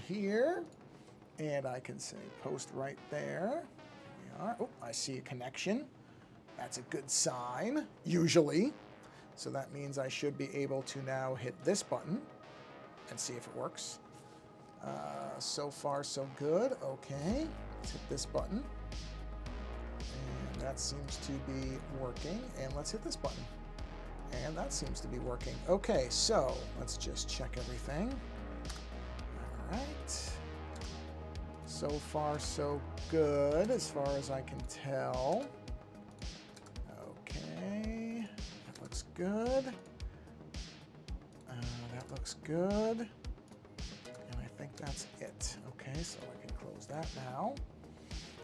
here. And I can say post right there. Here we are. Oh, I see a connection. That's a good sign, usually. So that means I should be able to now hit this button and see if it works. So far, so good. Okay, let's hit this button. And that seems to be working. And let's hit this button. And that seems to be working. Okay, so let's just check everything. All right. So far, so good, as far as I can tell. Okay, that looks good. That looks good. And I think that's it. Okay, so I can close that now.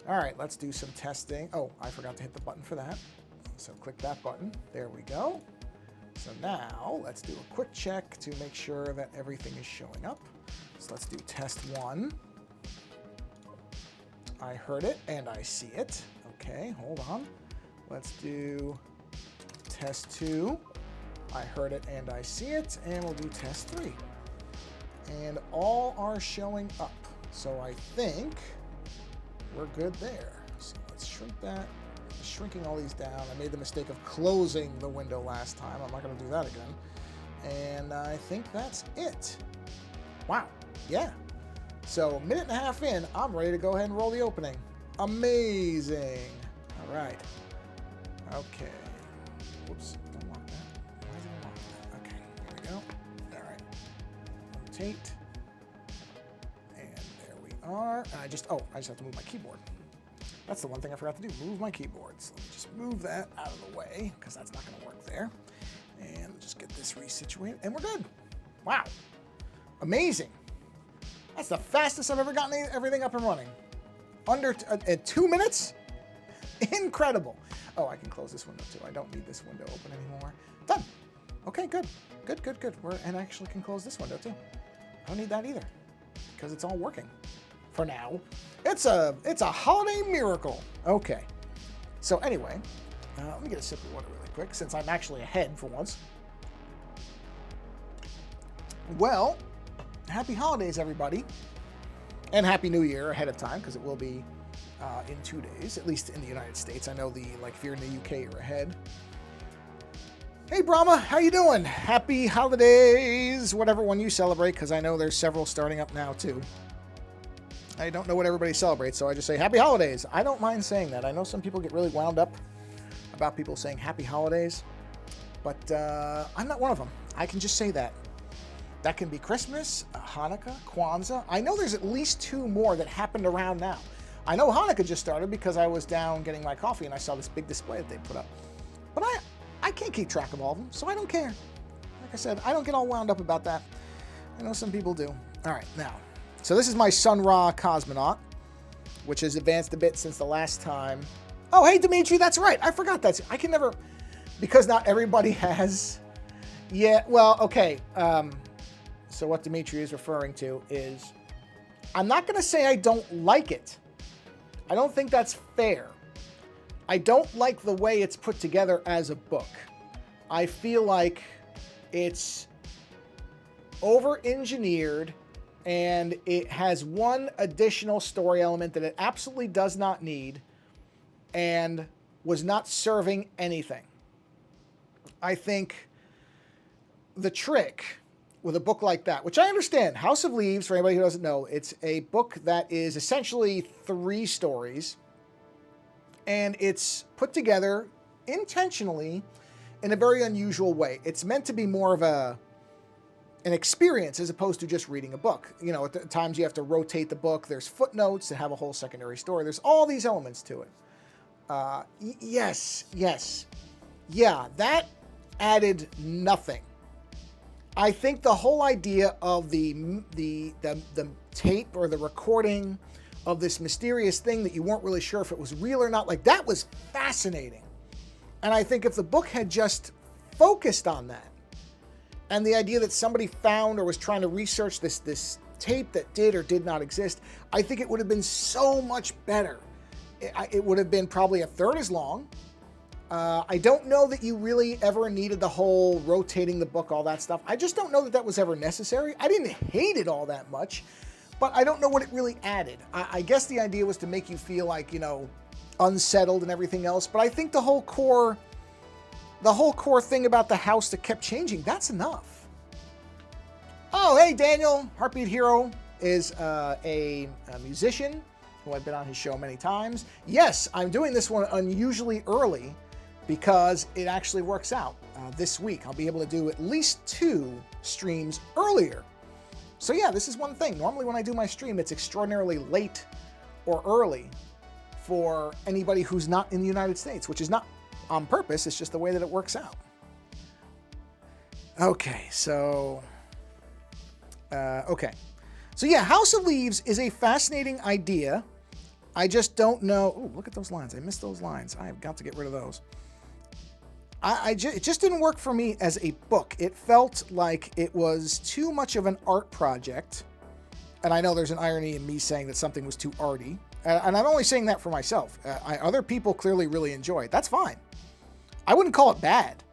All right, let's do some testing. Oh, I forgot to hit the button for that. So click that button. There we go. So now let's do a quick check to make sure that everything is showing up. So let's do test 1. I heard it and I see it. Okay, hold on. Let's do test 2. I heard it and I see it. And we'll do test 3. And all are showing up. So I think we're good there. So let's shrink that. Shrinking all these down. I made the mistake of closing the window last time. I'm not going to do that again. And I think that's it. Wow. Yeah. So, a minute and a half in, I'm ready to go ahead and roll the opening. Amazing. All right. Okay. Whoops. Don't want that. Why did I want that? Okay. Here we go. All right. Rotate. And there we are. And I just have to move my keyboard. That's the one thing I forgot to do. Move my keyboard. So let me just move that out of the way because that's not going to work there. And just get this resituated. And we're good. Wow. Amazing. That's the fastest I've ever gotten everything up and running. Under 2 minutes? Incredible. Oh, I can close this window too. I don't need this window open anymore. Done. Okay, good. Good. And I actually can close this window too. I don't need that either because it's all working for now. It's a holiday miracle. Okay. So anyway, let me get a sip of water really quick since I'm actually ahead for once. Well, happy holidays, everybody. And Happy New Year ahead of time, because it will be in 2 days, at least in the United States. I know if you're in the UK, you're ahead. Hey, Brahma, how you doing? Happy holidays, whatever one you celebrate, because I know there's several starting up now, too. I don't know what everybody celebrates, so I just say happy holidays. I don't mind saying that. I know some people get really wound up about people saying happy holidays, but I'm not one of them. I can just say that. That can be Christmas, Hanukkah, Kwanzaa. I know there's at least 2 more that happened around now. I know Hanukkah just started because I was down getting my coffee and I saw this big display that they put up. But I can't keep track of all of them, so I don't care. Like I said, I don't get all wound up about that. I know some people do. All right, now. So this is my Sun Ra cosmonaut, which has advanced a bit since the last time. Oh, hey, Dimitri, that's right. I forgot that. I can never, because not everybody has. Yeah, well, okay. So what Dimitri is referring to is, I'm not going to say I don't like it. I don't think that's fair. I don't like the way it's put together as a book. I feel like it's over-engineered and it has one additional story element that it absolutely does not need and was not serving anything. I think the trick with a book like that, which I understand, House of Leaves, for anybody who doesn't know, it's a book that is essentially 3 stories, and it's put together intentionally in a very unusual way. It's meant to be more of an experience as opposed to just reading a book. You know, at times you have to rotate the book. There's footnotes that have a whole secondary story. There's all these elements to it. Yes. Yeah, that added nothing. I think the whole idea of the tape or the recording of this mysterious thing that you weren't really sure if it was real or not, like that was fascinating. And I think if the book had just focused on that, and the idea that somebody found or was trying to research this tape that did or did not exist, I think it would have been so much better. It would have been probably a third as long. I don't know that you really ever needed the whole rotating the book, all that stuff. I just don't know that that was ever necessary. I didn't hate it all that much, but I don't know what it really added. I guess the idea was to make you feel like, you know, unsettled and everything else, but I think the whole core thing about the house that kept changing, that's enough. Oh, hey, Daniel. Heartbeat Hero is a musician who I've been on his show many times. Yes, I'm doing this one unusually early because it actually works out. This week, I'll be able to do at least 2 streams earlier. So yeah, this is one thing. Normally when I do my stream, it's extraordinarily late or early for anybody who's not in the United States, which is not on purpose. It's just the way that it works out. Okay, so... okay. So yeah, House of Leaves is a fascinating idea. I just don't know... Oh, look at those lines. I missed those lines. I've got to get rid of those. It just didn't work for me as a book. It felt like it was too much of an art project. And I know there's an irony in me saying that something was too arty. And I'm only saying that for myself. Other people clearly really enjoy it. That's fine. I wouldn't call it bad.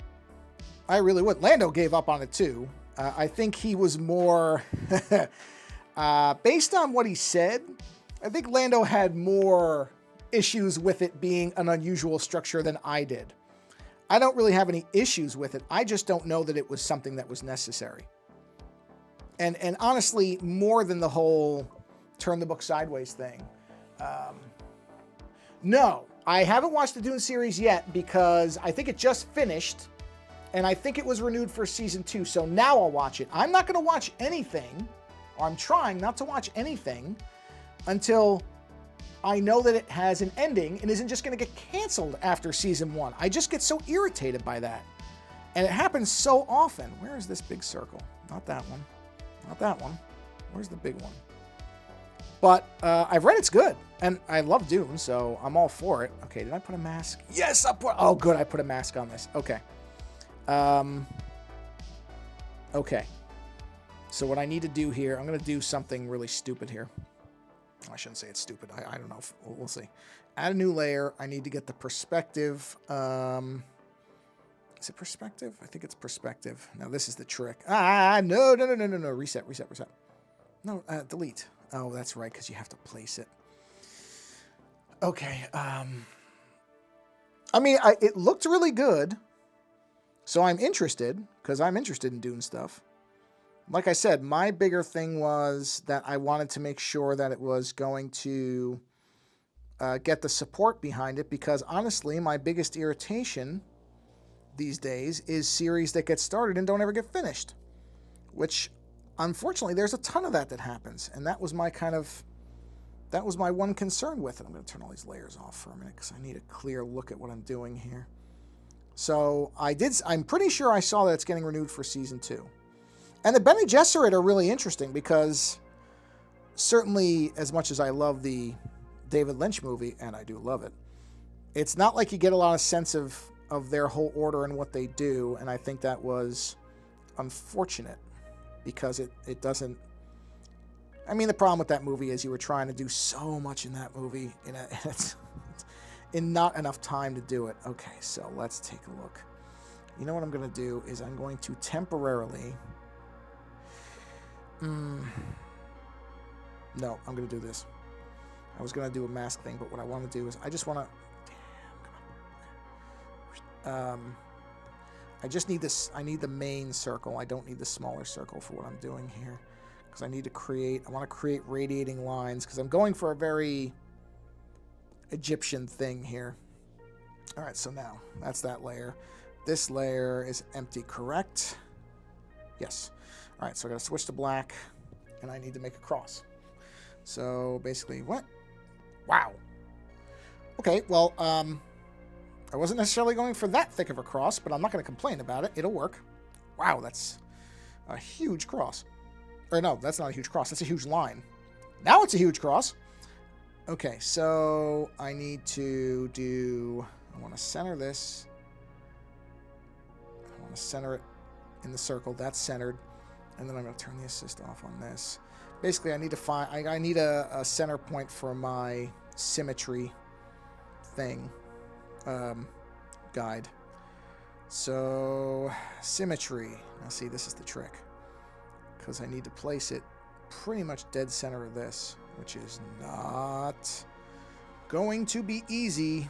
I really wouldn't. Lando gave up on it too. I think he was more... based on what he said, I think Lando had more issues with it being an unusual structure than I did. I don't really have any issues with it. I just don't know that it was something that was necessary. And honestly, more than the whole turn the book sideways thing. No, I haven't watched the Dune series yet because I think it just finished and I think it was renewed for season 2. So now I'll watch it. I'm not going to watch anything, or I'm trying not to watch anything until I know that it has an ending and isn't just going to get canceled after season 1. I just get so irritated by that. And it happens so often. Where is this big circle? Not that one. Not that one. Where's the big one? But I've read it's good. And I love Dune, so I'm all for it. Okay, did I put a mask? Yes, I put... Oh, good, I put a mask on this. Okay. Okay. So what I need to do here, I'm going to do something really stupid here. I shouldn't say it's stupid. I don't know. We'll see. Add a new layer. I need to get the perspective. Is it perspective? I think it's perspective. Now, this is the trick. No. Reset. No, delete. Oh, that's right, because you have to place it. Okay. I mean, it looked really good. So I'm interested, because I'm interested in Dune stuff. Like I said, my bigger thing was that I wanted to make sure that it was going to get the support behind it, because honestly, my biggest irritation these days is series that get started and don't ever get finished, which unfortunately there's a ton of that happens, and that was my one concern with it. I'm going to turn all these layers off for a minute because I need a clear look at what I'm doing here. So I'm pretty sure I saw that it's getting renewed for season 2. And the Bene Gesserit are really interesting because certainly as much as I love the David Lynch movie, and I do love it, it's not like you get a lot of sense of their whole order and what they do, and I think that was unfortunate because it doesn't... I mean, the problem with that movie is you were trying to do so much in that movie in not enough time to do it. Okay, so let's take a look. You know what I'm going to do is I'm going to temporarily... No, I'm going to do this. I was going to do a mask thing, but what I want to do is I just want to... I just need this. I need the main circle. I don't need the smaller circle for what I'm doing here, because I want to create radiating lines, because I'm going for a very Egyptian thing here. All right, so now that's that layer. This layer is empty, correct? Yes. All right, so I got to switch to black, and I need to make a cross. So basically, what? Wow. Okay, well, I wasn't necessarily going for that thick of a cross, but I'm not going to complain about it. It'll work. Wow, that's a huge cross. Or no, that's not a huge cross. That's a huge line. Now it's a huge cross. Okay, so I need to do... I want to center this. I want to center it in the circle. That's centered. And then I'm going to turn the assist off on this. Basically, I need to find... I need a center point for my symmetry thing. Guide. So, symmetry. Now see, this is the trick. Because I need to place it pretty much dead center of this, which is not going to be easy.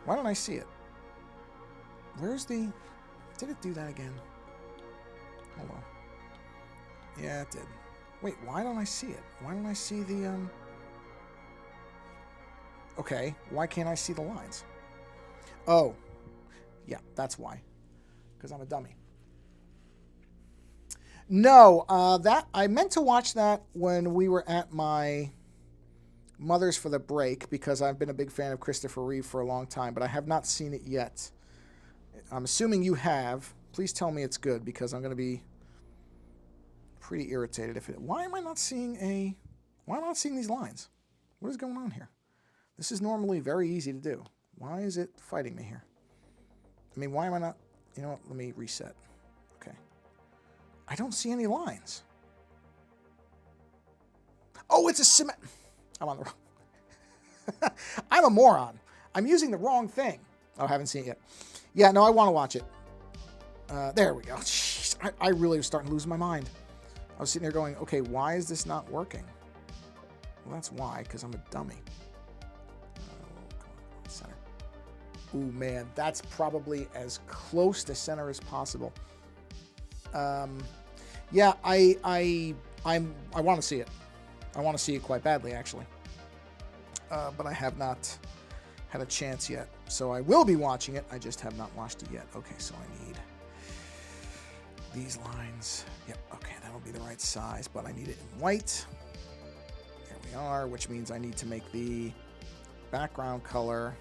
Why don't I see it? Where's the... Did it do that again? Hold on. Yeah, it did. Wait, why don't I see it? Why don't I see the, Okay, why can't I see the lines? Oh. Yeah, that's why. Because I'm a dummy. No, that I meant to watch that when we were at my mother's for the break, because I've been a big fan of Christopher Reeve for a long time, but I have not seen it yet. I'm assuming you have. Please tell me it's good, because I'm going to be pretty irritated if it... Why am I not seeing these lines? What is going on here? This is normally very easy to do. Why is it fighting me here? I mean, why am I not... You know what? Let me reset. Okay. I don't see any lines. Oh, it's a cement... I'm on the wrong... I'm a moron. I'm using the wrong thing. Oh, I haven't seen it yet. Yeah, no, I want to watch it. There we go. Jeez, I really was starting to lose my mind. I was sitting there going, okay, why is this not working? Well, that's why, because I'm a dummy. Oh, come on, center. Ooh, man, that's probably as close to center as possible. Yeah, I want to see it. I want to see it quite badly, actually. But I have not had a chance yet. So I will be watching it. I just have not watched it yet. Okay, so I need these lines. Yep, okay, that'll be the right size, but I need it in white. There we are, which means I need to make the background color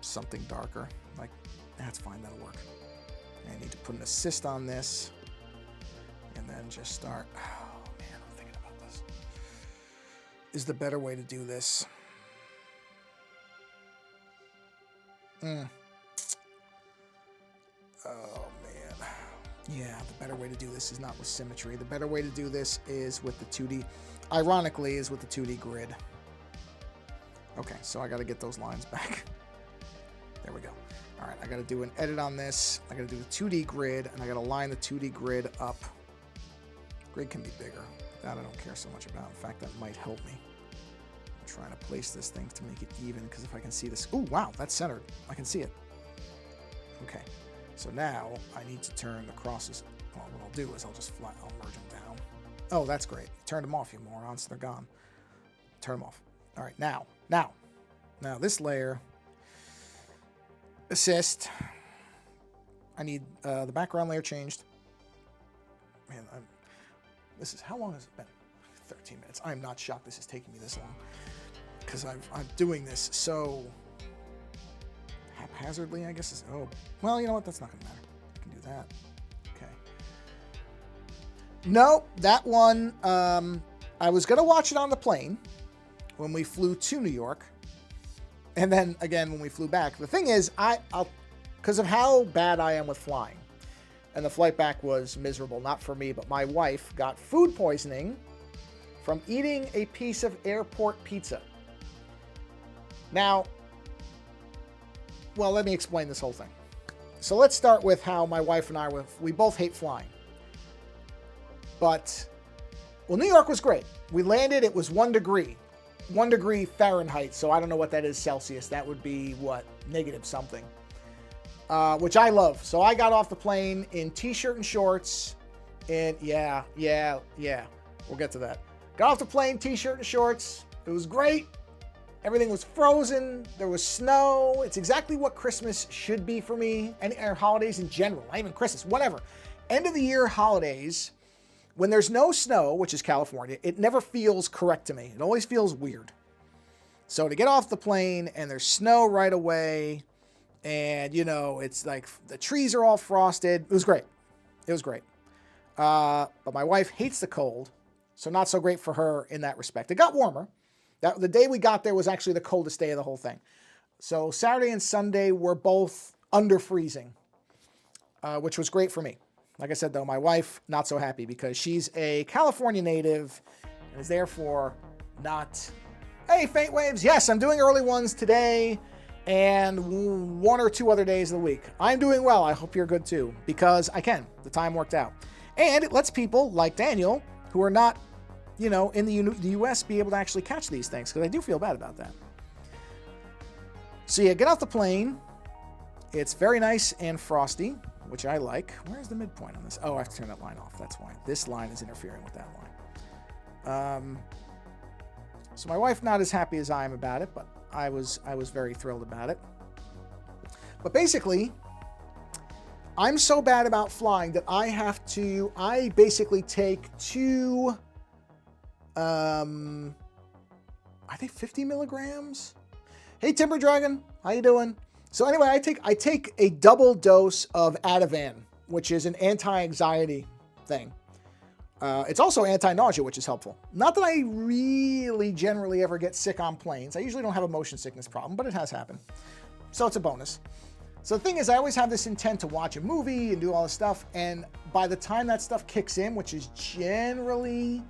something darker. Like, that's fine, that'll work. I need to put an assist on this and then just start. Oh, man, I'm thinking about this. Is the better way to do this? Oh, man. Yeah, the better way to do this is not with symmetry. The better way to do this is with the 2D. Ironically, is with the 2D grid. Okay, so I got to get those lines back. There we go. All right, I got to do an edit on this. I got to do the 2D grid, and I got to line the 2D grid up. Grid can be bigger. That I don't care so much about. In fact, that might help me. I'm trying to place this thing to make it even, because if I can see this... Ooh, wow, that's centered. I can see it. Okay, so now I need to turn the crosses. Well, what I'll do is I'll merge them down. Oh, that's great. Turned them off, you morons. So they're gone. Turn them off. All right, now this layer... Assist. I need the background layer changed. Man, this is... How long has it been? 13 minutes. I'm not shocked this is taking me this long, because I'm doing this so haphazardly, I guess. Oh, well, you know what? That's not going to matter. I can do that. Okay. No, that one, I was going to watch it on the plane when we flew to New York. And then, again, when we flew back. The thing is, because of how bad I am with flying, and the flight back was miserable, not for me, but my wife got food poisoning from eating a piece of airport pizza. Now, well, let me explain this whole thing. So let's start with how my wife and I we both hate flying. But, well, New York was great. We landed, it was 1 degree. 1 degree Fahrenheit, so I don't know what that is Celsius. That would be, what, negative something. Which I love. So I got off the plane in t-shirt and shorts. And yeah, we'll get to that. Got off the plane, t-shirt and shorts. It was great. Everything was frozen. There was snow. It's exactly what Christmas should be for me. And holidays in general. Not even Christmas, whatever. End of the year holidays. When there's no snow, which is California, it never feels correct to me. It always feels weird. So to get off the plane and there's snow right away, and, you know, it's like the trees are all frosted. It was great. It was great. But my wife hates the cold, so not so great for her in that respect. It got warmer. The day we got there was actually the coldest day of the whole thing. So Saturday and Sunday were both under freezing, which was great for me. Like I said, though, my wife, not so happy because she's a California native and is therefore not... Hey, Faint Waves, yes, I'm doing early ones today and 1 or 2 other days of the week. I'm doing well. I hope you're good, too, because I can. The time worked out. And it lets people like Daniel, who are not, you know, in the US, be able to actually catch these things, because I do feel bad about that. So yeah, get off the plane. It's very nice and frosty, which I like. Where's the midpoint on this? Oh, I have to turn that line off. That's why. This line is interfering with that line. So my wife not as happy as I am about it, but I was very thrilled about it. But basically, I'm so bad about flying that I basically take two, I think 50 milligrams. Hey, Timber Dragon, how you doing? So anyway, I take a double dose of Ativan, which is an anti-anxiety thing. It's also anti-nausea, which is helpful. Not that I really generally ever get sick on planes. I usually don't have a motion sickness problem, but it has happened. So it's a bonus. So the thing is, I always have this intent to watch a movie and do all this stuff. And by the time that stuff kicks in, which is generally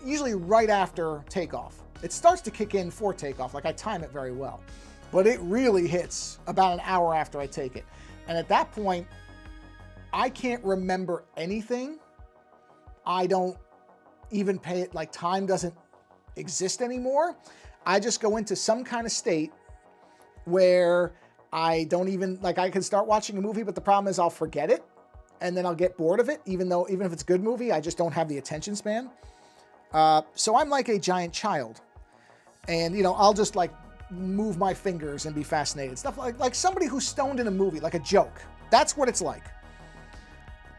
usually right after takeoff, it starts to kick in for takeoff. Like, I time it very well. But it really hits about an hour after I take it. And at that point, I can't remember anything. I don't even pay it, like, time doesn't exist anymore. I just go into some kind of state where I don't even, like, I can start watching a movie, but the problem is I'll forget it, and then I'll get bored of it, even if it's a good movie, I just don't have the attention span. So I'm like a giant child. And, you know, I'll just, like, move my fingers and be fascinated. Stuff like somebody who's stoned in a movie, like a joke. That's what it's like.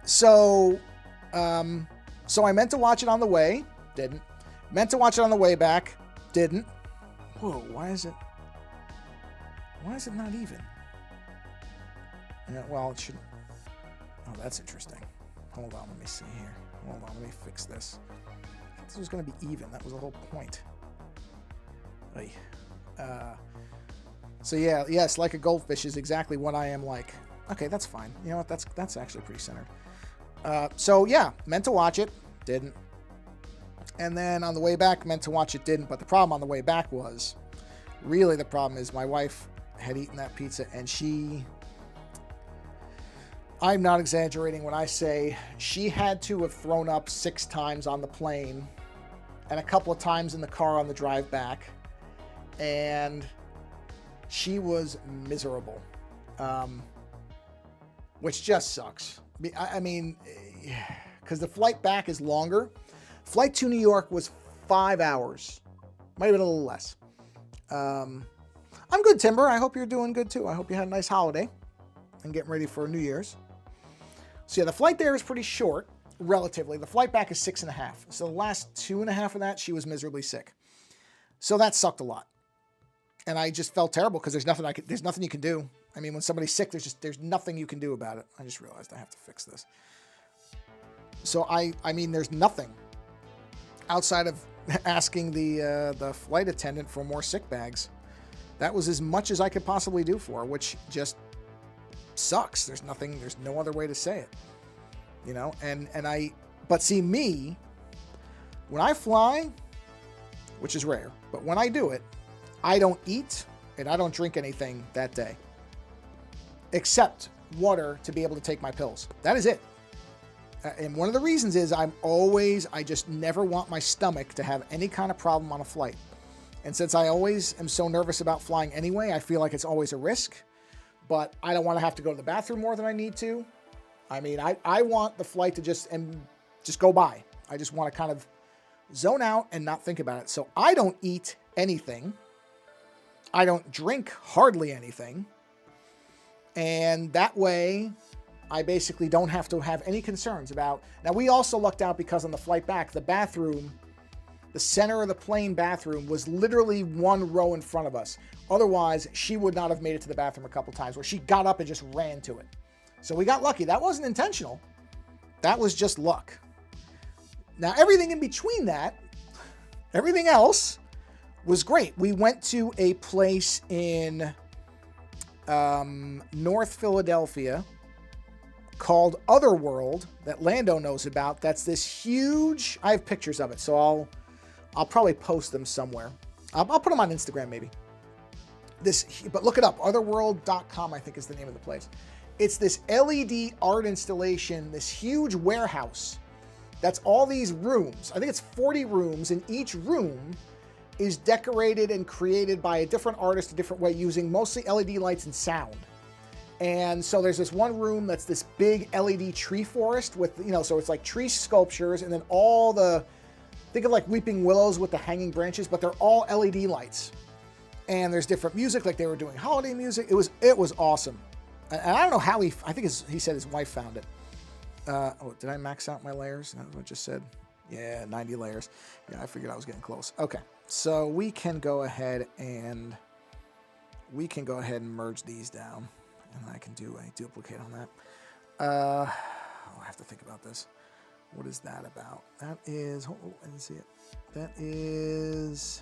So I meant to watch it on the way, didn't. Meant to watch it on the way back, didn't. Whoa, why is it not even? Yeah, well, it should. Oh, that's interesting. Hold on, let me see here. Hold on, let me fix this. I thought this was going to be even. That was the whole point. So yeah, yes, like a goldfish is exactly what I am like. Okay, that's fine. You know what? That's actually pretty centered. So yeah, meant to watch it, didn't. And then on the way back, meant to watch it, didn't. But the problem on the way back was, really the problem is my wife had eaten that pizza, and I'm not exaggerating when I say she had to have thrown up 6 times on the plane and a couple of times in the car on the drive back. And she was miserable, which just sucks. I mean, because the flight back is longer. Flight to New York was 5 hours. Might have been a little less. I'm good, Timber. I hope you're doing good too. I hope you had a nice holiday and getting ready for New Year's. So yeah, the flight there is pretty short, relatively. The flight back is 6.5. So the last 2.5 of that, she was miserably sick. So that sucked a lot. And I just felt terrible because there's nothing you can do. I mean, when somebody's sick, there's nothing you can do about it. I just realized I have to fix this. So I mean, there's nothing outside of asking the flight attendant for more sick bags. That was as much as I could possibly do for her, which just sucks. There's no other way to say it, you know? But see, me, when I fly, which is rare, but when I do it, I don't eat and I don't drink anything that day, except water to be able to take my pills. That is it. And one of the reasons is I just never want my stomach to have any kind of problem on a flight. And since I always am so nervous about flying anyway, I feel like it's always a risk, but I don't want to have to go to the bathroom more than I need to. I mean, I want the flight to just go by. I just want to kind of zone out and not think about it. So I don't eat anything. I don't drink hardly anything. And that way, I basically don't have to have any concerns about... Now, we also lucked out because on the flight back, the bathroom, the center of the plane bathroom was literally one row in front of us. Otherwise, she would not have made it to the bathroom a couple times where she got up and just ran to it. So we got lucky. That wasn't intentional. That was just luck. Now, everything in between that, everything else was great. We went to a place in North Philadelphia called Otherworld that Lando knows about. That's this huge... I have pictures of it, so I'll probably post them somewhere. I'll put them on Instagram maybe. But look it up. Otherworld.com, I think, is the name of the place. It's this LED art installation, this huge warehouse. That's all these rooms. I think it's 40 rooms, and each room is decorated and created by a different artist a different way, using mostly LED lights and sound. And so there's this one room that's this big LED tree forest with, you know, so it's like tree sculptures, and then all the, think of like weeping willows with the hanging branches, but they're all LED lights. And there's different music, like they were doing holiday music. It was awesome. And I don't know how he said his wife found it. Oh, did I max out my layers? That's what I just said. Yeah, 90 layers. Yeah, I figured I was getting close. Okay, so we can go ahead and merge these down, and I can do a duplicate on that. I have to think about this. What is that about? That is, oh, I didn't see it. That is,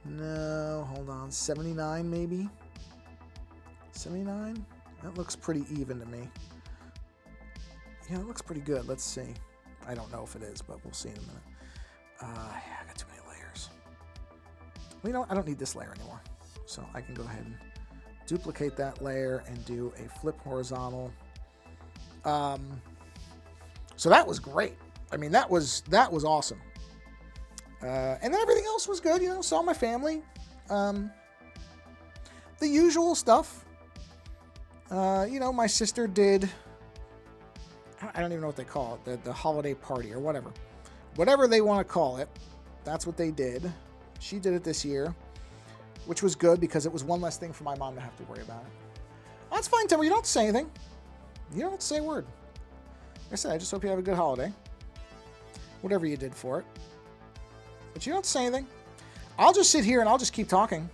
no, hold on, 79 maybe? 79? That looks pretty even to me. Yeah, it looks pretty good. Let's see. I don't know if it is, but we'll see in a minute. Yeah, I got too many layers. Well, you know what? I don't need this layer anymore. So I can go ahead and duplicate that layer and do a flip horizontal. So that was great. I mean, that was awesome. And then everything else was good. You know, saw my family. The usual stuff. You know, my sister did, I don't even know what they call it, the holiday party or whatever. Whatever they want to call it, that's what they did. She did it this year, which was good because it was one less thing for my mom to have to worry about it. That's fine, Timber. You don't have to say anything. You don't have to say a word. Like I said, I just hope you have a good holiday. Whatever you did for it. But you don't have to say anything. I'll just sit here and I'll just keep talking.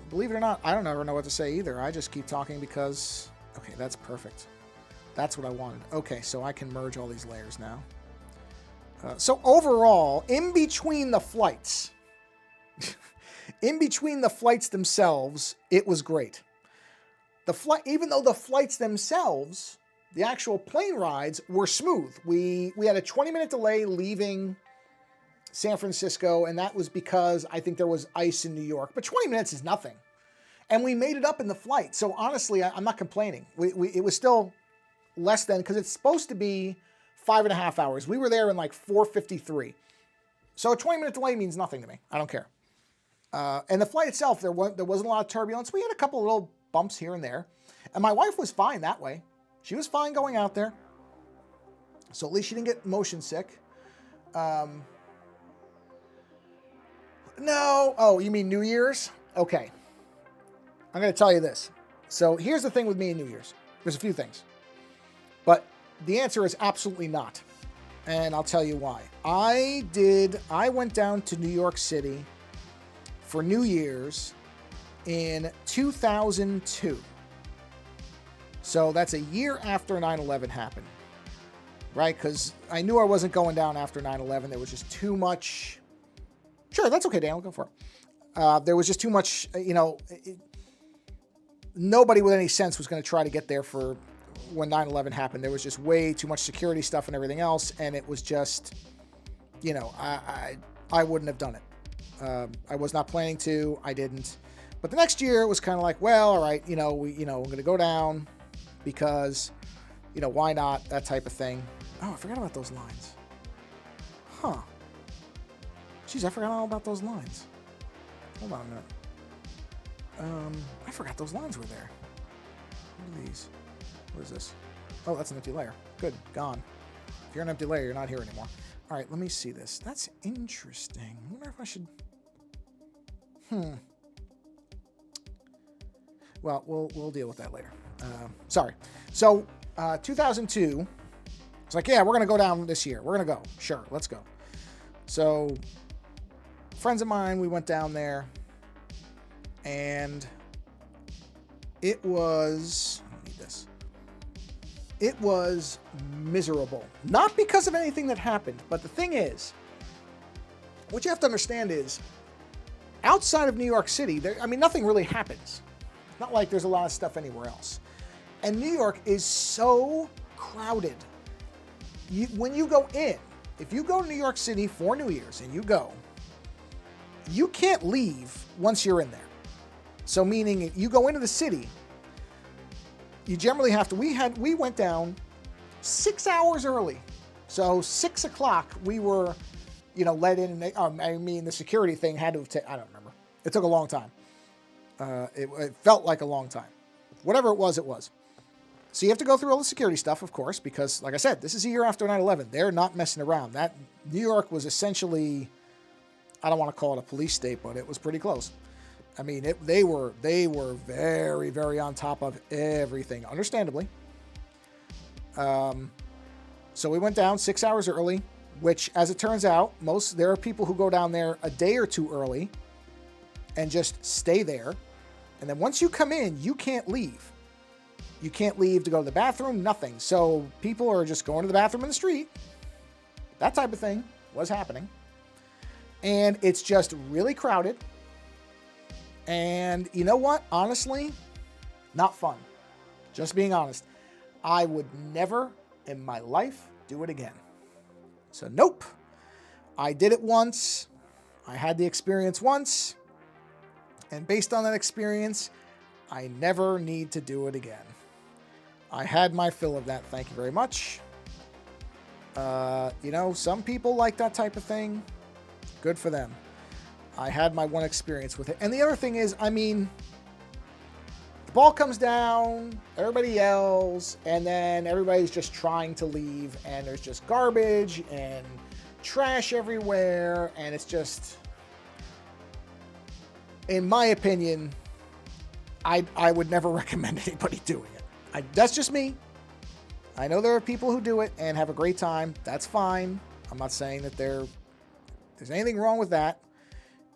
Believe it or not, I don't ever know what to say either. I just keep talking because, okay, that's perfect. That's what I wanted. Okay, so I can merge all these layers now. So overall, in between the flights, themselves, it was great. Even though the flights themselves, the actual plane rides were smooth. We had a 20-minute delay leaving San Francisco, and that was because I think there was ice in New York. But 20 minutes is nothing. And we made it up in the flight. So honestly, I'm not complaining. It was still less than, because it's supposed to be 5.5 hours. We were there in like 4:53. So a 20-minute delay means nothing to me. I don't care. And the flight itself, there wasn't a lot of turbulence. We had a couple of little bumps here and there. And my wife was fine that way. She was fine going out there. So at least she didn't get motion sick. No. Oh, you mean New Year's? Okay. I'm going to tell you this. So here's the thing with me and New Year's. There's a few things. But the answer is absolutely not. And I'll tell you why. I went down to New York City for New Year's in 2002. So that's a year after 9/11 happened. Right? Because I knew I wasn't going down after 9/11. There was just too much. Sure, that's okay, Dan. I'll go for it. There was just too much, you know, nobody with any sense was going to try to get there for when 9/11 happened. There was just way too much security stuff and everything else, and it was just, you know, I wouldn't have done it. I was not planning to. I didn't. But the next year, it was kind of like, well, all right, I'm going to go down because, why not? That type of thing. Oh, I forgot about those lines. Huh. Jeez, I forgot all about those lines. Hold on a minute. I forgot those lines were there. What are these? What is this? Oh, that's an empty layer. Good, gone. If you're an empty layer, you're not here anymore. All right, let me see this. That's interesting. I wonder if I should... Well, we'll deal with that later. Sorry. So, 2002, it's like, yeah, we're going to go down this year. We're going to go. Sure, let's go. So, friends of mine, we went down there, and it was... I need this. It was miserable. Not because of anything that happened, but the thing is, what you have to understand is, outside of New York City, nothing really happens. It's not like there's a lot of stuff anywhere else. And New York is so crowded. When you go in, if you go to New York City for New Year's and you go, you can't leave once you're in there. So meaning you go into the city, you generally have to, we went down 6 hours early. So 6 o'clock we were, let in. The security thing had to have taken, I don't remember. It took a long time. It felt like a long time. Whatever it was, it was. So you have to go through all the security stuff, of course, because, like I said, this is a year after 9/11. They're not messing around. That New York was essentially, I don't want to call it a police state, but it was pretty close. I mean, they were very, very on top of everything, understandably. So we went down 6 hours early, which, as it turns out, there are people who go down there a day or two early and just stay there. And then once you come in, you can't leave. You can't leave to go to the bathroom, nothing. So people are just going to the bathroom in the street. That type of thing was happening. And it's just really crowded. And you know what? Honestly, not fun. Just being honest. I would never in my life do it again. So nope. I did it once. I had the experience once. And based on that experience, I never need to do it again. I had my fill of that. Thank you very much. Some people like that type of thing. Good for them. I had my one experience with it. And the other thing is, the ball comes down, everybody yells, and then everybody's just trying to leave, and there's just garbage and trash everywhere, and it's just, in my opinion, I would never recommend anybody doing it. That's just me. I know there are people who do it and have a great time. That's fine. I'm not saying that there's anything wrong with that.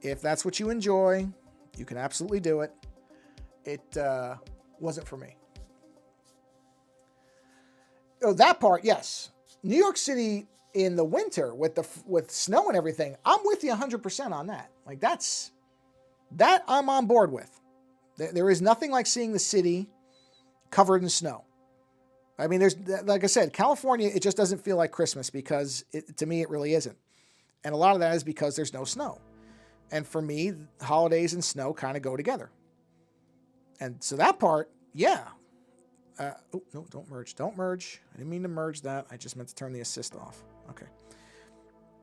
If that's what you enjoy, you can absolutely do it. It wasn't for me. Oh, that part, yes. New York City in the winter with snow and everything, I'm with you 100% on that. Like that I'm on board with. There is nothing like seeing the city covered in snow. I mean, like I said, California, it just doesn't feel like Christmas because to me, it really isn't. And a lot of that is because there's no snow. And for me, holidays and snow kind of go together. And so that part, yeah. No, don't merge. Don't merge. I didn't mean to merge that. I just meant to turn the assist off. Okay.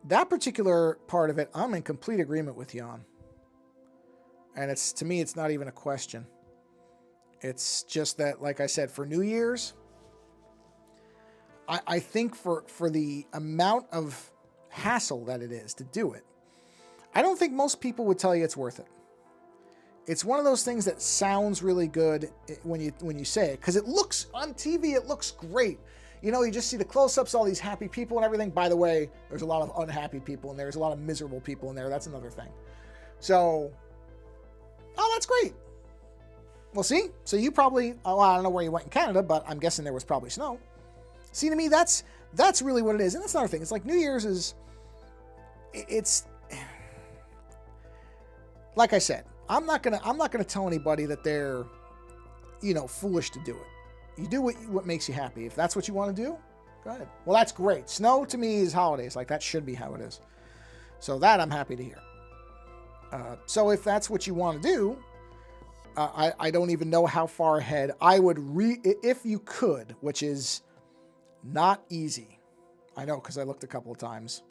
That particular part of it, I'm in complete agreement with you on. And to me, it's not even a question. It's just that, like I said, for New Year's, I think for the amount of hassle that it is to do it, I don't think most people would tell you it's worth it. It's one of those things that sounds really good when you say it, because it looks on TV, it looks great. You just see the close-ups, all these happy people and everything. By the way, there's a lot of unhappy people in there. There's a lot of miserable people in there. That's another thing. So, that's great. Well, see? So you probably, I don't know where you went in Canada, but I'm guessing there was probably snow. See, to me, that's really what it is. And that's another thing. It's like New Year's it's, like I said, I'm not gonna tell anybody that they're, foolish to do it. You do what makes you happy. If that's what you want to do, go ahead. Well, that's great. Snow to me is holidays. Like that should be how it is. So that I'm happy to hear. So if that's what you want to do, I don't even know how far ahead I would if you could, which is not easy. I know, because I looked a couple of times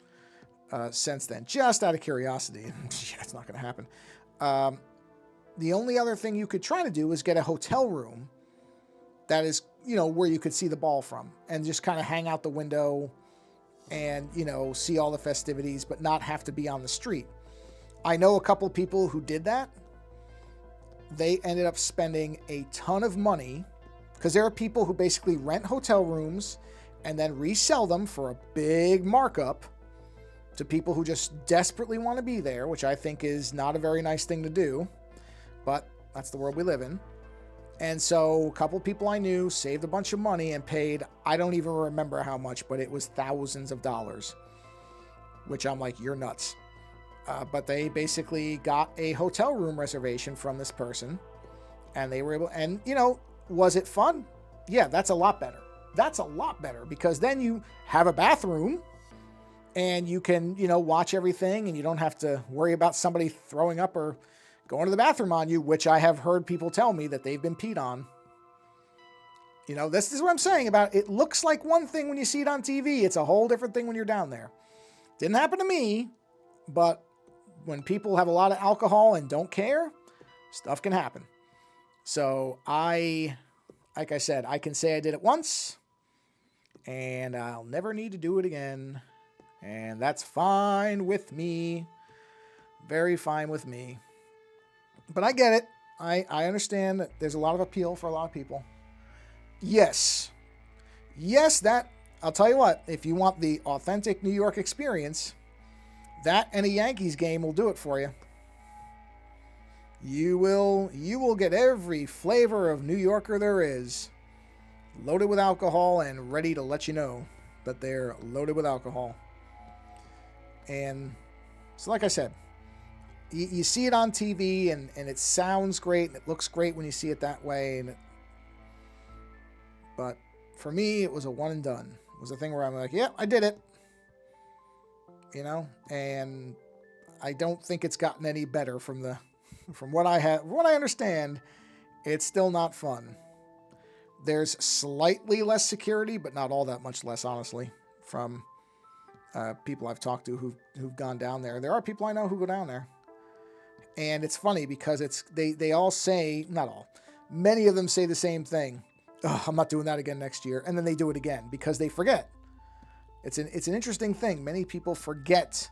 since then, just out of curiosity. It's not going to happen. The only other thing you could try to do is get a hotel room that is, where you could see the ball from and just kind of hang out the window and, see all the festivities, but not have to be on the street. I know a couple of people who did that. They ended up spending a ton of money because there are people who basically rent hotel rooms and then resell them for a big markup to people who just desperately want to be there, which I think is not a very nice thing to do, but that's the world we live in. And so a couple of people I knew saved a bunch of money and paid, I don't even remember how much, but it was thousands of dollars, which I'm like, you're nuts. But they basically got a hotel room reservation from this person, and they were able, and was it fun? Yeah, that's a lot better. That's a lot better because then you have a bathroom and you can, watch everything and you don't have to worry about somebody throwing up or going to the bathroom on you, which I have heard people tell me that they've been peed on. You know, this is what I'm saying about it looks like one thing when you see it on TV. It's a whole different thing when you're down there. Didn't happen to me, but when people have a lot of alcohol and don't care, stuff can happen. So like I said, I can say I did it once, and I'll never need to do it again. And that's fine with me. Very fine with me. But I get it. I understand that there's a lot of appeal for a lot of people. Yes. Yes, that, I'll tell you what, if you want the authentic New York experience, that and a Yankees game will do it for you. You will get every flavor of New Yorker there is, loaded with alcohol and ready to let you know that they're loaded with alcohol. And so like I said, you see it on TV and it sounds great and it looks great when you see it that way. But for me, it was a one and done. It was a thing where I'm like, yeah, I did it. You know, and I don't think it's gotten any better from what I understand. It's still not fun. There's slightly less security, but not all that much less, honestly, from people I've talked to who've gone down there. There are people I know who go down there. And it's funny because they all say, not all, many of them say the same thing. Oh, I'm not doing that again next year. And then they do it again because they forget. It's an interesting thing. Many people forget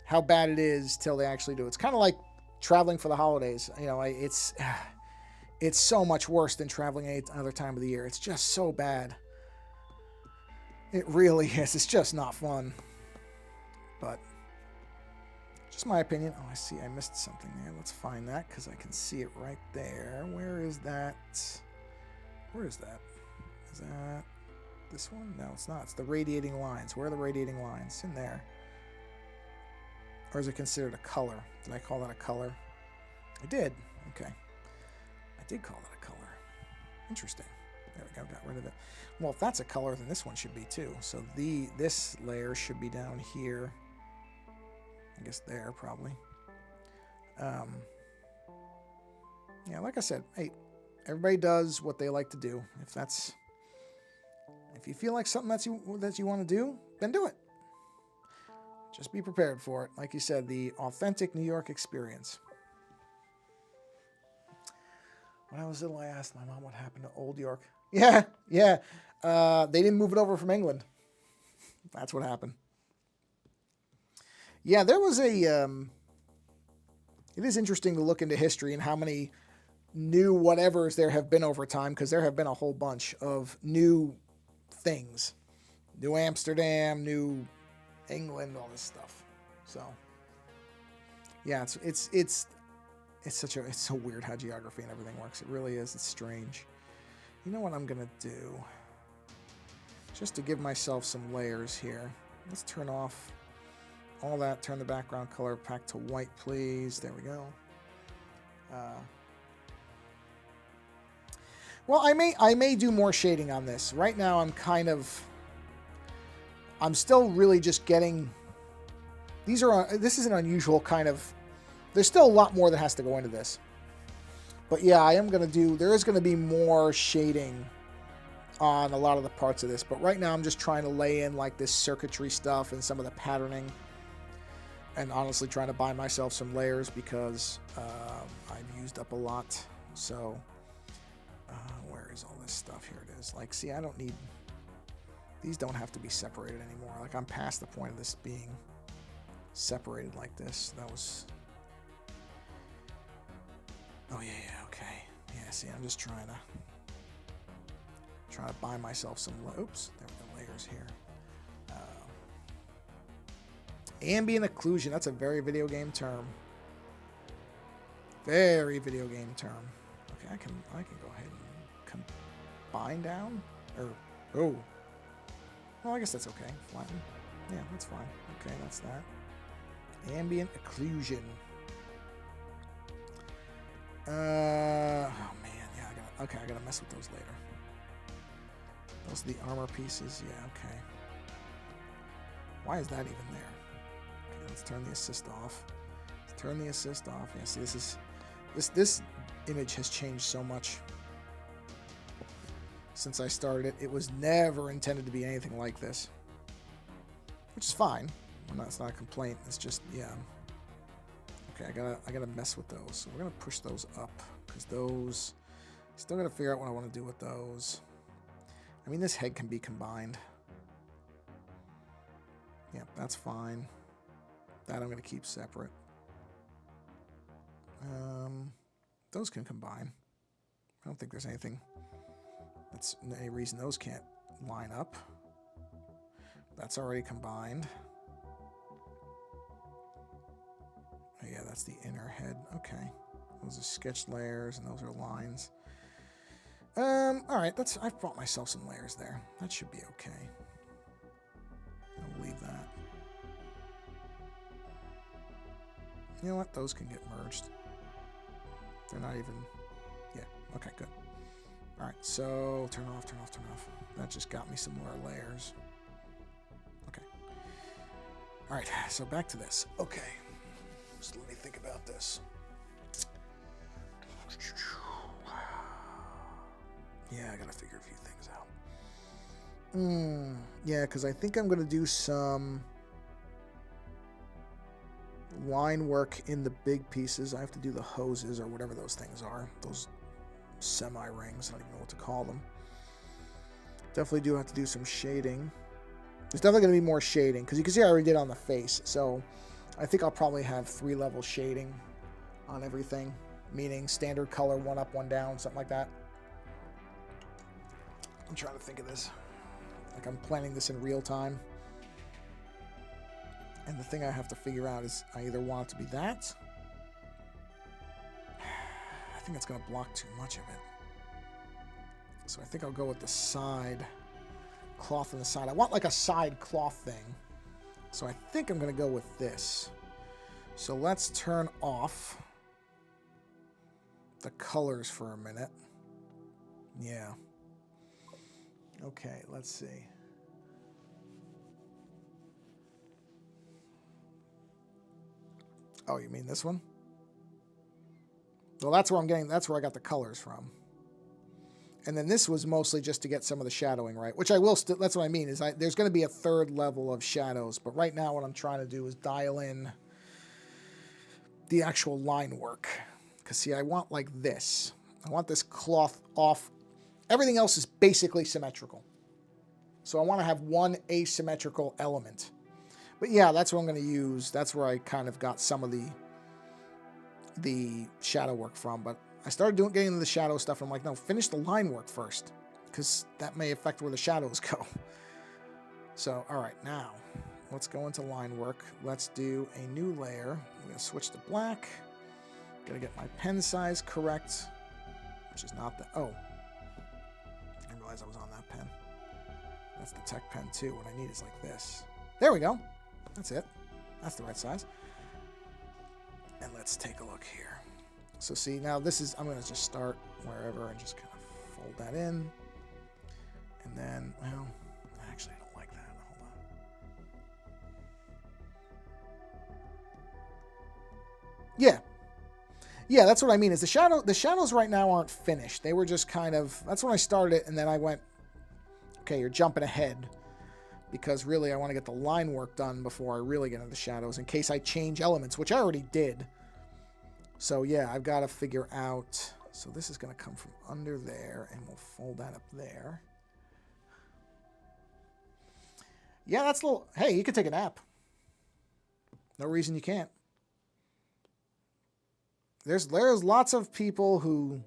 how bad it is till they actually do. It's kind of like traveling for the holidays. You know, it's so much worse than traveling any other time of the year. It's just so bad. It really is. It's just not fun. But just my opinion. Oh, I see. I missed something there. Let's find that because I can see it right there. Where is that? Where is that? Is that this one? No, it's not. It's the radiating lines. Where are the radiating lines? In there. Or is it considered a color? Did I call that a color? I did. Okay. I did call that a color. Interesting. There we go. Got rid of it. Well, if that's a color, then this one should be too. So this layer should be down here. I guess there, probably. Yeah, like I said, hey, everybody does what they like to do. If you feel like something that you want to do, then do it. Just be prepared for it. Like you said, the authentic New York experience. When I was little, I asked my mom what happened to Old York. Yeah. They didn't move it over from England. That's what happened. Yeah, there was it is interesting to look into history and how many new whatevers there have been over time, because there have been a whole bunch of new things. New Amsterdam, New England, all this stuff. So, yeah, it's so weird how geography and everything works. It really is. It's strange. You know what I'm gonna do? Just to give myself some layers here. Let's turn off all that. Turn the background color back to white, please. There we go. Well, I may do more shading on this. Right now, I'm still really just getting. This is an unusual kind of. There's still a lot more that has to go into this. But yeah, there is going to be more shading on a lot of the parts of this. But right now I'm just trying to lay in like this circuitry stuff and some of the patterning. And honestly trying to buy myself some layers because I've used up a lot. So where is all this stuff? Here it is. Like, see, I don't need. These don't have to be separated anymore. Like, I'm past the point of this being separated like this. That was. Oh yeah, okay. Yeah, see, I'm just trying to buy myself some. Oops, there we go. Layers here. Ambient occlusion. That's a very video game term. Very video game term. Okay, I can go ahead and combine down. Oh. Well, I guess that's okay. Flatten. Yeah, that's fine. Okay, that's that. Ambient occlusion. Oh man, yeah, I gotta mess with those later. Those are the armor pieces, yeah, okay. Why is that even there? Okay, let's turn the assist off. Yeah, see, this image has changed so much. since I started it. It was never intended to be anything like this, which is fine. It's not a complaint. It's just, yeah. Okay, I gotta mess with those. So we're gonna push those up because those. Still gotta figure out what I want to do with those. I mean, this head can be combined. Yeah, that's fine. That I'm gonna keep separate. Those can combine. I don't think there's anything. That's any reason those can't line up. That's already combined. Oh, yeah, that's the inner head. Okay. Those are sketch layers and those are lines. All right, I've brought myself some layers there. That should be okay. I'll leave that. You know what? Those can get merged. They're not even... Yeah, okay, good. All right, so turn off, turn off, turn off. That just got me some more layers. Okay. All right, so back to this. Okay. Just let me think about this. Yeah, I gotta figure a few things out. Yeah, because I think I'm gonna do some line work in the big pieces. I have to do the hoses or whatever those things are. Those semi-rings. I don't even know what to call them. Definitely do have to do some shading. There's definitely going to be more shading because you can see I already did on the face. So I think I'll probably have 3-level shading on everything, meaning standard color, 1 up, 1 down, something like that. I'm trying to think of this. Like I'm planning this in real time. And the thing I have to figure out is I either want it to be that. I think it's going to block too much of it. So I think I'll go with the side cloth on the side. I want like a side cloth thing. So I think I'm going to go with this. So let's turn off the colors for a minute. Yeah. Okay, let's see. Oh, you mean this one? Well, that's where I got the colors from. And then this was mostly just to get some of the shadowing right, which I will still, that's what I mean, is there's going to be a 3rd level of shadows, but right now what I'm trying to do is dial in the actual line work. Because see, I want like this. I want this cloth off. Everything else is basically symmetrical. So I want to have one asymmetrical element. But yeah, that's what I'm going to use. That's where I kind of got some of the shadow work from. But I started getting into the shadow stuff. And I'm like, no, finish the line work first. Because that may affect where the shadows go. So, all right, now let's go into line work. Let's do a new layer. I'm going to switch to black. Got to get my pen size correct. Which is not the... Oh. I didn't realize I was on that pen. That's the tech pen too. What I need is like this. There we go. That's it. That's the right size. And let's take a look here. So see, now this is, I'm going to just start wherever and just kind of fold that in. And then, well, actually I don't like that. Hold on. Yeah. Yeah, that's what I mean is the shadows right now aren't finished. They were just kind of, that's when I started it and then I went, okay, you're jumping ahead. Because really, I want to get the line work done before I really get into the shadows in case I change elements, which I already did. So yeah, I've got to figure out... So this is going to come from under there, and we'll fold that up there. Yeah, that's a little... Hey, you can take a nap. No reason you can't. There's lots of people who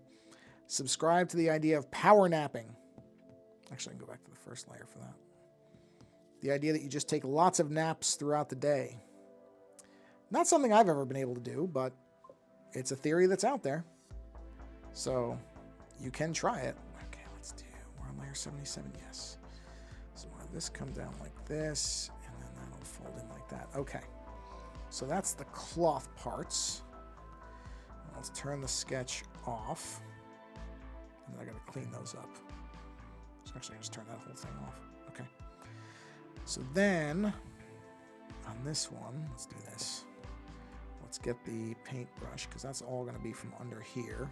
subscribe to the idea of power napping. Actually, I can go back to the first layer for that. The idea that you just take lots of naps throughout the day. Not something I've ever been able to do, but it's a theory that's out there. So you can try it. Okay, let's do, we're on layer 77, yes. So we'll have this come down like this, and then that'll fold in like that. Okay, so that's the cloth parts. Let's turn the sketch off. And then I gotta clean those up. So actually I just turn that whole thing off. Okay. So then, on this one, let's do this. Let's get the paintbrush, because that's all going to be from under here.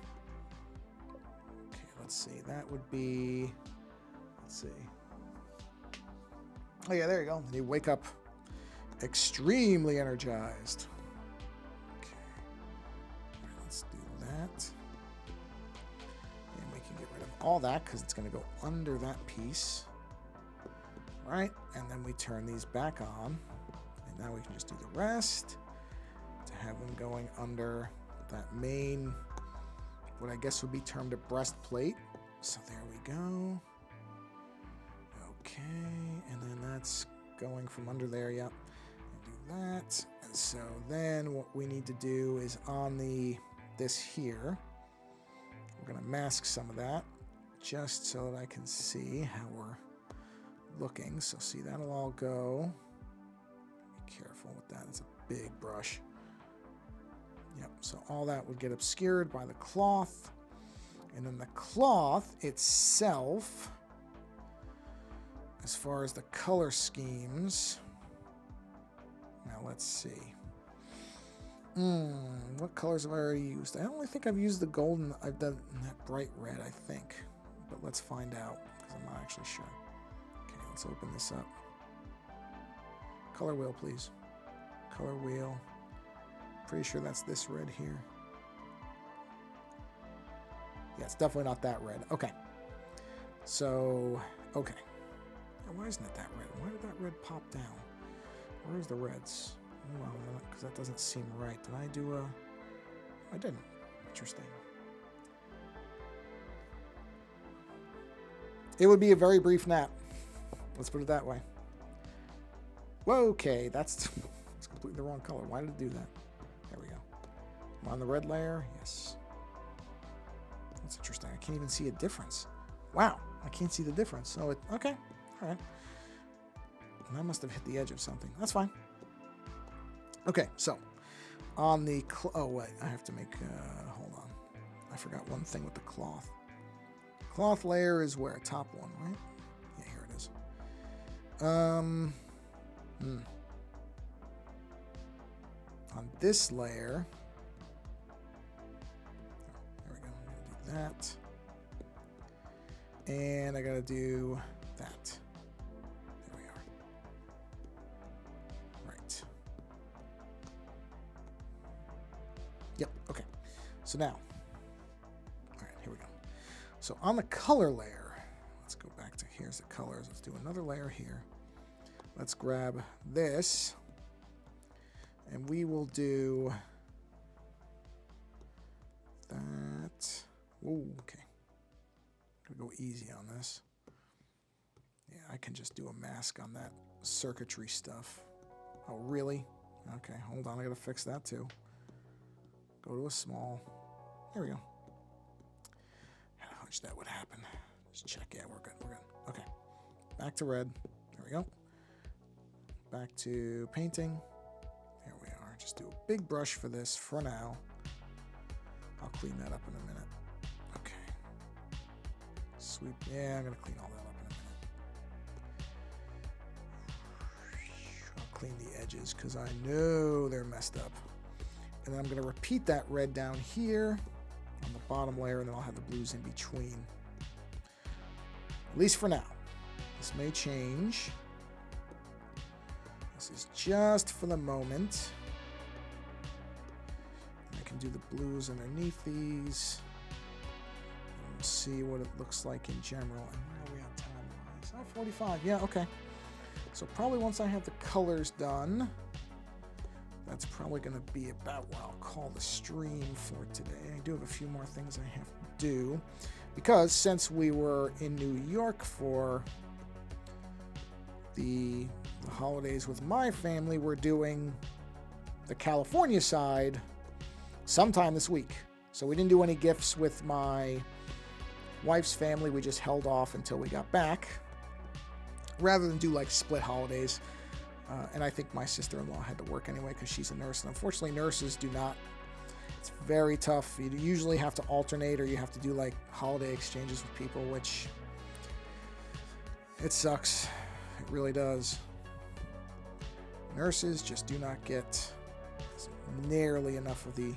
Okay, let's see. That would be Let's see. Oh yeah, there you go. You wake up extremely energized. Okay. All right, let's do that. And we can get rid of all that because it's going to go under that piece. Right? And then we turn these back on. And now we can just do the rest to have them going under that main, what I guess would be termed a breastplate. So there we go. Okay. And then that's going from under there. Yep. Do that. And so then what we need to do is on this here, we're going to mask some of that just so that I can see how we're looking. So see, that'll all go. Be careful with that. It's a big brush. Yep. So all that would get obscured by the cloth. And then the cloth itself, as far as the color schemes, now let's see. What colors have I already used? I don't think I've used the golden. I've done that bright red, I think. But let's find out, because I'm not actually sure. Okay, let's open this up. Color wheel, please. Color wheel. Pretty sure that's this red here. Yeah, it's definitely not that red. Okay. So, okay. Why isn't it that red? Why did that red pop down? Where's the reds? Hold on a minute, because that doesn't seem right. Did I do a... I didn't. Interesting. It would be a very brief nap. Let's put it that way. Whoa, okay, that's completely the wrong color. Why did it do that? There we go. I'm on the red layer. Yes. That's interesting. I can't even see a difference. Wow, I can't see the difference. Oh, okay. All right. And I must have hit the edge of something. That's fine. Okay, so on the... oh, wait. I have to make... hold on. I forgot one thing with the cloth. Cloth layer is where? Top one, right? Yeah, here it is. On this layer... There we go. I'm going to do that. And I got to do that. There we are. Right. Yep, okay. So now, all right, here we go. So on the color layer, let's go back to here's the colors. Let's do another layer here. Let's grab this, and we will do that. Whoa, okay. Gonna go easy on this. Yeah, I can just do a mask on that circuitry stuff. Oh, really? Okay, hold on. I gotta fix that too. Go to a small. There we go. Had a hunch that would happen. Just check. Yeah, we're good. We're good. Okay. Back to red. There we go. Back to painting. There we are. Just do a big brush for this for now. I'll clean that up in a minute. Okay. Sweep. Yeah, I'm going to clean all that up in a minute. I'll clean the edges because I know they're messed up. And then I'm going to repeat that red down here on the bottom layer, and then I'll have the blues in between. At least for now. This may change. This is just for the moment. I can do the blues underneath these. And we'll see what it looks like in general. And where are we on time-wise? Oh, 45. Yeah, okay. So probably once I have the colors done, that's probably going to be about what I'll call the stream for today. I do have a few more things I have to do. Because since we were in New York for the holidays with my family, we're doing the California side sometime this week. So we didn't do any gifts with my wife's family. We just held off until we got back, rather than do like split holidays. And I think my sister-in-law had to work anyway because she's a nurse. And unfortunately, nurses do not. It's very tough. You usually have to alternate, or you have to do like holiday exchanges with people, which it sucks. It really does. Nurses just do not get nearly enough of the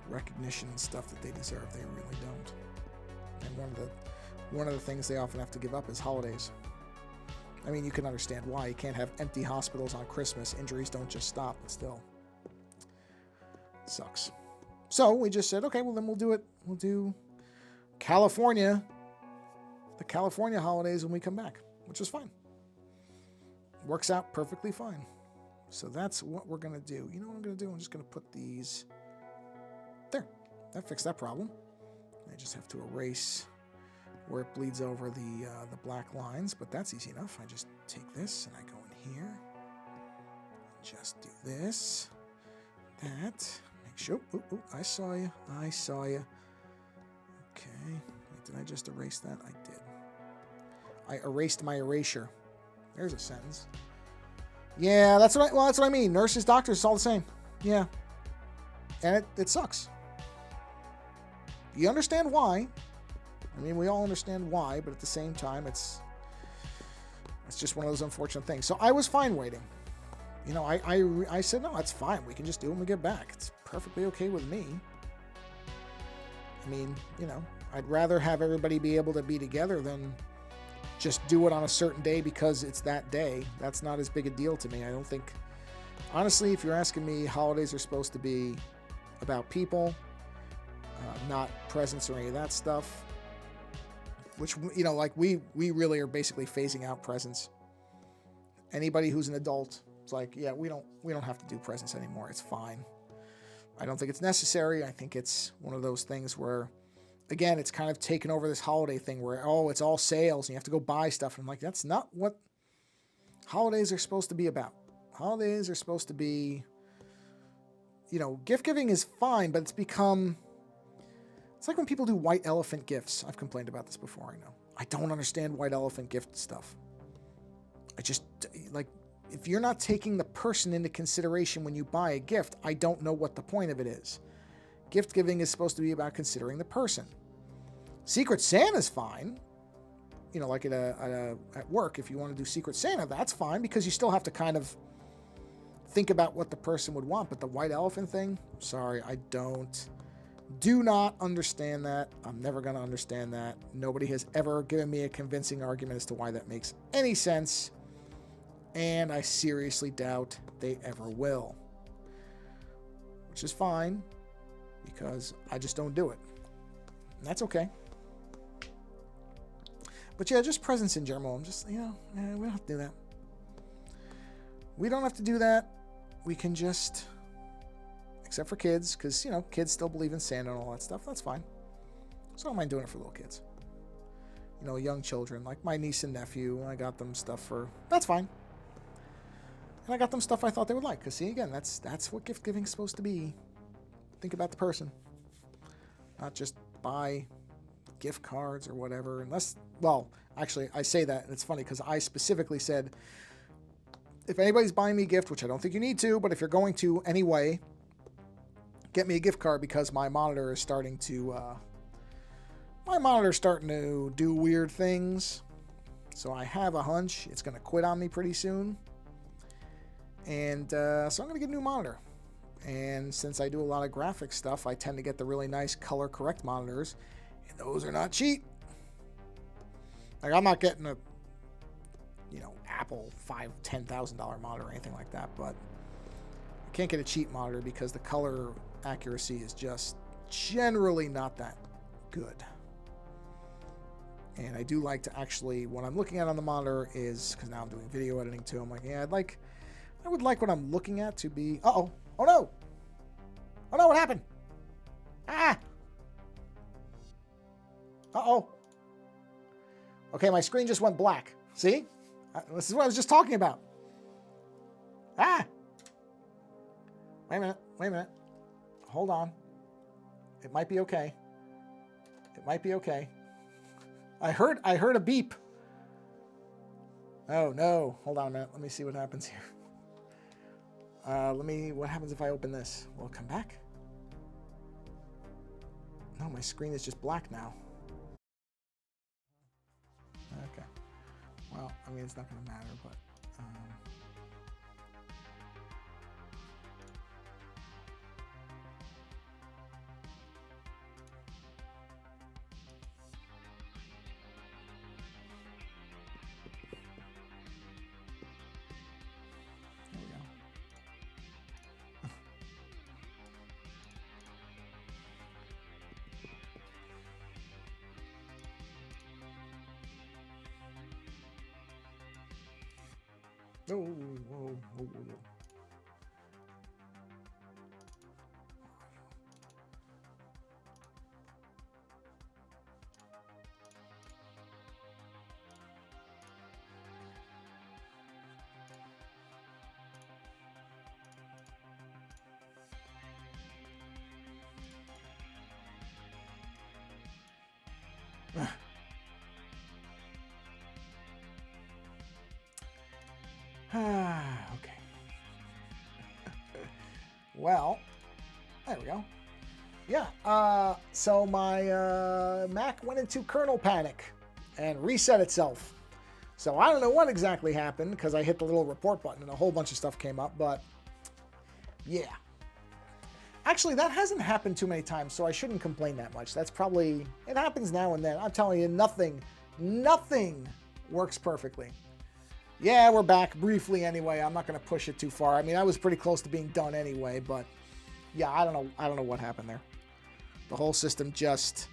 recognition and stuff that they deserve. They really don't. And one of the things they often have to give up is holidays. I mean, you can understand why. You can't have empty hospitals on Christmas. Injuries don't just stop, but still. It sucks. So we just said, okay, well then we'll do it. We'll do California, the California holidays when we come back, which is fine. Works out perfectly fine. So that's what we're going to do. You know what I'm going to do? I'm just going to put these there. That fixed that problem. I just have to erase where it bleeds over the black lines, but that's easy enough. I just take this and I go in here. Just do this. That. Make sure. Ooh, I saw you. I saw you. Okay. Wait, did I just erase that? I did. I erased my erasure. There's a sentence. Yeah, that's what I mean. Nurses, doctors, it's all the same. Yeah. And it sucks. You understand why. I mean, we all understand why, but at the same time, it's just one of those unfortunate things. So I was fine waiting. You know, I said, no, that's fine. We can just do it when we get back. It's perfectly okay with me. I mean, you know, I'd rather have everybody be able to be together than just do it on a certain day because it's that day. That's not as big a deal to me. I don't think, honestly, if you're asking me, holidays are supposed to be about people, not presents or any of that stuff. Which, you know, like we really are basically phasing out presents. Anybody who's an adult, it's like, yeah, we don't have to do presents anymore. It's fine. I don't think it's necessary. I think it's one of those things where, again, it's kind of taken over this holiday thing where, oh, it's all sales and you have to go buy stuff. And I'm like, that's not what holidays are supposed to be about. Holidays are supposed to be, you know, gift giving is fine, but it's become, it's like when people do white elephant gifts. I've complained about this before, I know. I don't understand white elephant gift stuff. I just, like, if you're not taking the person into consideration when you buy a gift, I don't know what the point of it is. Gift giving is supposed to be about considering the person. Secret Santa's fine. You know, like at work, if you want to do Secret Santa, that's fine because you still have to kind of think about what the person would want. But the white elephant thing, sorry, I do not understand that. I'm never going to understand that. Nobody has ever given me a convincing argument as to why that makes any sense. And I seriously doubt they ever will. Which is fine, because I just don't do it. And that's okay. But yeah, just presents in general. I'm just, you know, we don't have to do that. We don't have to do that. We can just, except for kids, because, you know, kids still believe in Santa and all that stuff. That's fine. So I don't mind doing it for little kids. You know, young children, like my niece and nephew. I got them stuff for, that's fine. And I got them stuff I thought they would like. Because, see, again, that's what gift giving is supposed to be. Think about the person. Not just buy gift cards or whatever. Unless, well, actually, I say that, and it's funny because I specifically said, if anybody's buying me a gift, which I don't think you need to, but if you're going to anyway, get me a gift card because my monitor is starting to, do weird things. So I have a hunch it's going to quit on me pretty soon. And so I'm going to get a new monitor. And since I do a lot of graphic stuff, I tend to get the really nice color correct monitors. And those are not cheap. Like, I'm not getting a, you know, Apple $5,000-$10,000 monitor or anything like that. But I can't get a cheap monitor because the color accuracy is just generally not that good. And I do like to actually, what I'm looking at on the monitor is, because now I'm doing video editing too, I'm like, yeah, I would like what I'm looking at to be... Uh-oh. Oh, no. Oh, no. What happened? Ah. Uh-oh. Okay, my screen just went black. See? This is what I was just talking about. Ah. Wait a minute. Wait a minute. Hold on. It might be okay. It might be okay. I heard a beep. Oh, no. Hold on a minute. Let me see what happens here. What happens if I open this? Will it come back? No, my screen is just black now. Okay. Well, I mean, it's not going to matter, but... No. Whoa, whoa, whoa. Okay. Well, there we go. Yeah, so my Mac went into kernel panic and reset itself. So I don't know what exactly happened because I hit the little report button and a whole bunch of stuff came up, but yeah. Actually, that hasn't happened too many times, so I shouldn't complain that much. That's probably, it happens now and then. I'm telling you, nothing works perfectly. Yeah, we're back briefly anyway. I'm not going to push it too far. I mean, I was pretty close to being done anyway, but yeah, I don't know what happened there. The whole system just,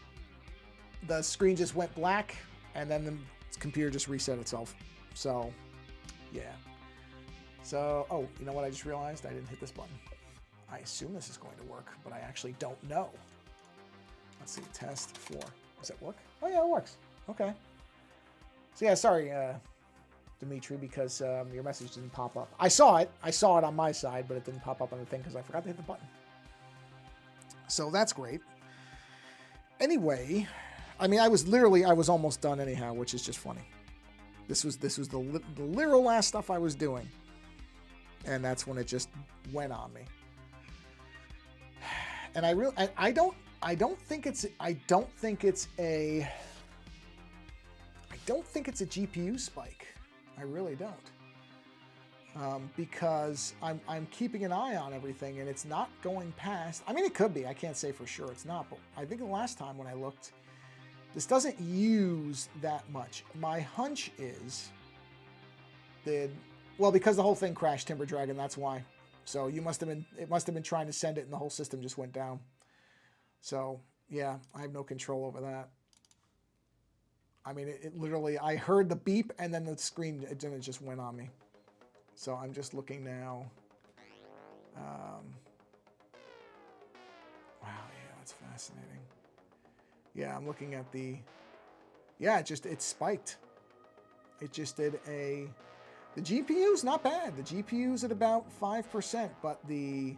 the screen just went black and then the computer just reset itself. So, yeah. So, oh, you know what I just realized? I didn't hit this button. I assume this is going to work, but I actually don't know. Let's see, test 4. Does it work? Oh yeah, it works. Okay. So yeah, sorry, Dimitri, because your message didn't pop up. I saw it on my side, but it didn't pop up on the thing because I forgot to hit the button. So that's great. Anyway, I mean, I was almost done anyhow, which is just funny. This was the literal last stuff I was doing, and that's when it just went on me. And I don't think it's a GPU spike. I really don't. Because I'm keeping an eye on everything and it's not going past. I mean, it could be. I can't say for sure it's not, but I think the last time when I looked, this doesn't use that much. My hunch is well, because the whole thing crashed, Timber Dragon, that's why. So it must have been trying to send it and the whole system just went down. So yeah, I have no control over that. I mean, it literally, I heard the beep and then the screen, it just went on me. So I'm just looking now. Wow, yeah, that's fascinating. Yeah, I'm looking at yeah, it spiked. It just did the GPU's not bad. The GPU's at about 5%, but the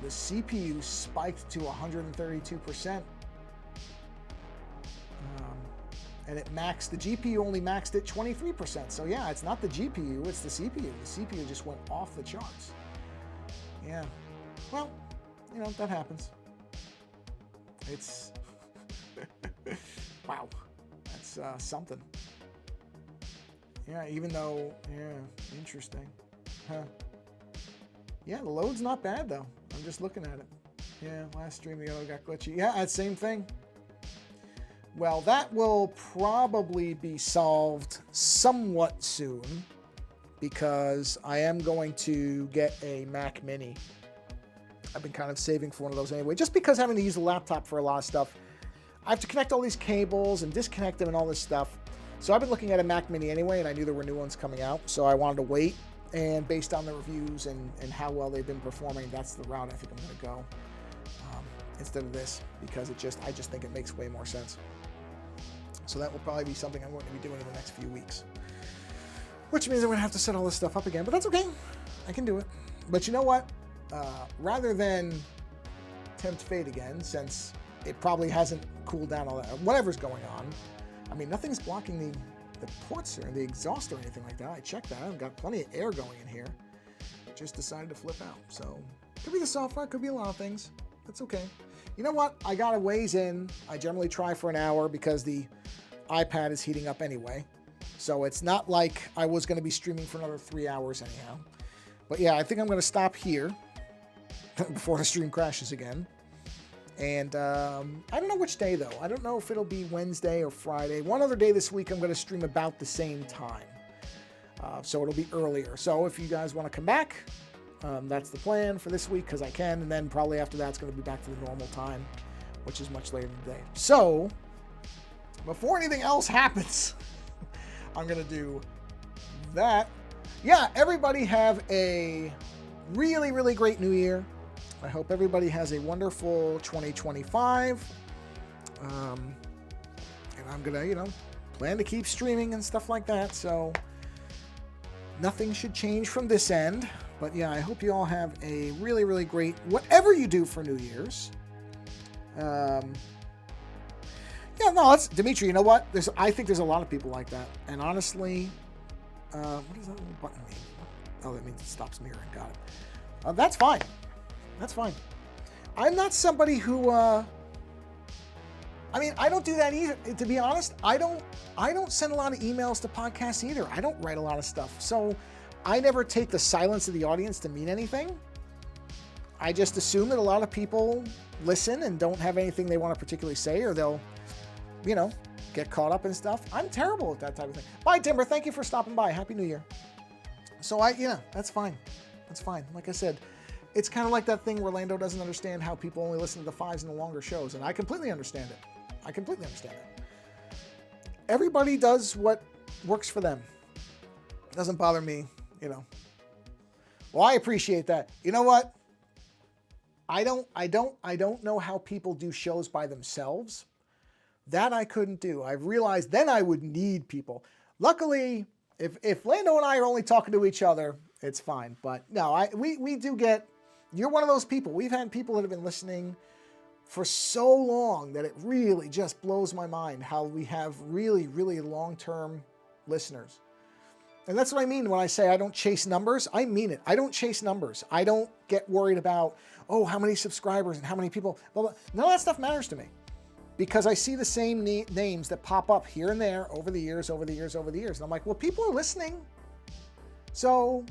CPU spiked to 132%. And it maxed, the GPU only maxed at 23%. So yeah, it's not the GPU, it's the CPU. The CPU just went off the charts. Yeah. Well, you know, that happens. It's, wow, that's something. Yeah, even though, yeah, interesting. Huh. Yeah, the load's not bad though. I'm just looking at it. Yeah, last stream the other got glitchy. Yeah, that same thing. Well, that will probably be solved somewhat soon because I am going to get a Mac Mini. I've been kind of saving for one of those anyway, just because having to use a laptop for a lot of stuff. I have to connect all these cables and disconnect them and all this stuff. So I've been looking at a Mac Mini anyway, and I knew there were new ones coming out, so I wanted to wait. And based on the reviews and how well they've been performing, that's the route I think I'm going to go instead of this, because I just think it makes way more sense. So that will probably be something I'm going to be doing in the next few weeks, which means I'm going to have to set all this stuff up again, but that's okay. I can do it. But you know what? Rather than tempt fate again, since it probably hasn't cooled down all that, whatever's going on, I mean, nothing's blocking the ports or the exhaust or anything like that. I checked that. I've got plenty of air going in here. Just decided to flip out. So, could be the software, could be a lot of things. That's okay. You know what? I got a ways in. I generally try for an hour because the iPad is heating up anyway. So it's not like I was going to be streaming for another 3 hours anyhow. But yeah, I think I'm going to stop here before the stream crashes again. And I don't know which day, though. I don't know if it'll be Wednesday or Friday. One other day this week, I'm going to stream about the same time. So it'll be earlier. So if you guys want to come back, that's the plan for this week, because I can. And then probably after that, it's going to be back to the normal time, which is much later in the day. So before anything else happens, I'm going to do that. Yeah, everybody have a really, really great new year. I hope everybody has a wonderful 2025. And I'm going to, plan to keep streaming and stuff like that. So nothing should change from this end. But yeah, I hope you all have a really, really great, whatever you do for New Year's. Yeah, no, it's Dimitri. You know what? I think there's a lot of people like that. And honestly, what does that little button mean? Oh, that means it stops mirroring. Got it. That's fine. That's fine. I'm not somebody who. I don't do that either. To be honest, I don't send a lot of emails to podcasts either. I don't write a lot of stuff, so I never take the silence of the audience to mean anything. I just assume that a lot of people listen and don't have anything they want to particularly say, or they'll, get caught up in stuff. I'm terrible at that type of thing. Bye, Timber. Thank you for stopping by. Happy New Year. So that's fine. That's fine. Like I said, it's kind of like that thing where Lando doesn't understand how people only listen to the 5s and the longer shows, and I completely understand it. Everybody does what works for them. It doesn't bother me, Well, I appreciate that. You know what? I don't know how people do shows by themselves. That I couldn't do. I've realized then I would need people. Luckily, if Lando and I are only talking to each other, it's fine. But no, we do get, you're one of those people. We've had people that have been listening for so long that it really just blows my mind how we have really, really long-term listeners. And that's what I mean when I say I don't chase numbers. I mean it. I don't chase numbers. I don't get worried about, how many subscribers and how many people. Blah, blah. None of that stuff matters to me because I see the same names that pop up here and there over the years. And I'm like, well, people are listening. So,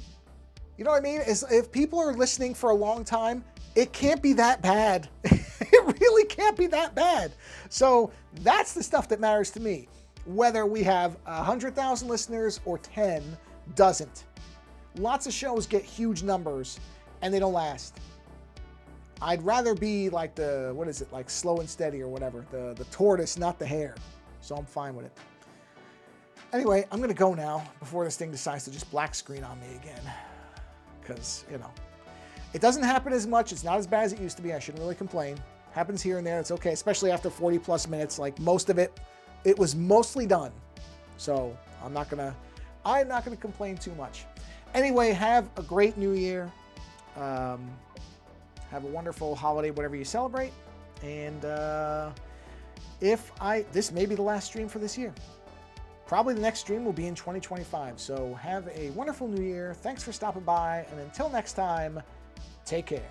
you know what I mean? If people are listening for a long time, it can't be that bad. It really can't be that bad. So that's the stuff that matters to me. Whether we have 100,000 listeners or 10 doesn't. Lots of shows get huge numbers and they don't last. I'd rather be like like Slow and Steady or whatever, the tortoise, not the hare. So I'm fine with it. Anyway, I'm going to go now before this thing decides to just black screen on me again. Because, it doesn't happen as much. It's not as bad as it used to be. I shouldn't really complain. Happens here and there. It's okay, especially after 40 plus minutes. Like most of it, it was mostly done. So I'm not gonna complain too much. Anyway, have a great new year. Have a wonderful holiday, whatever you celebrate. And this may be the last stream for this year. Probably the next stream will be in 2025. So have a wonderful new year. Thanks for stopping by. And until next time, take care.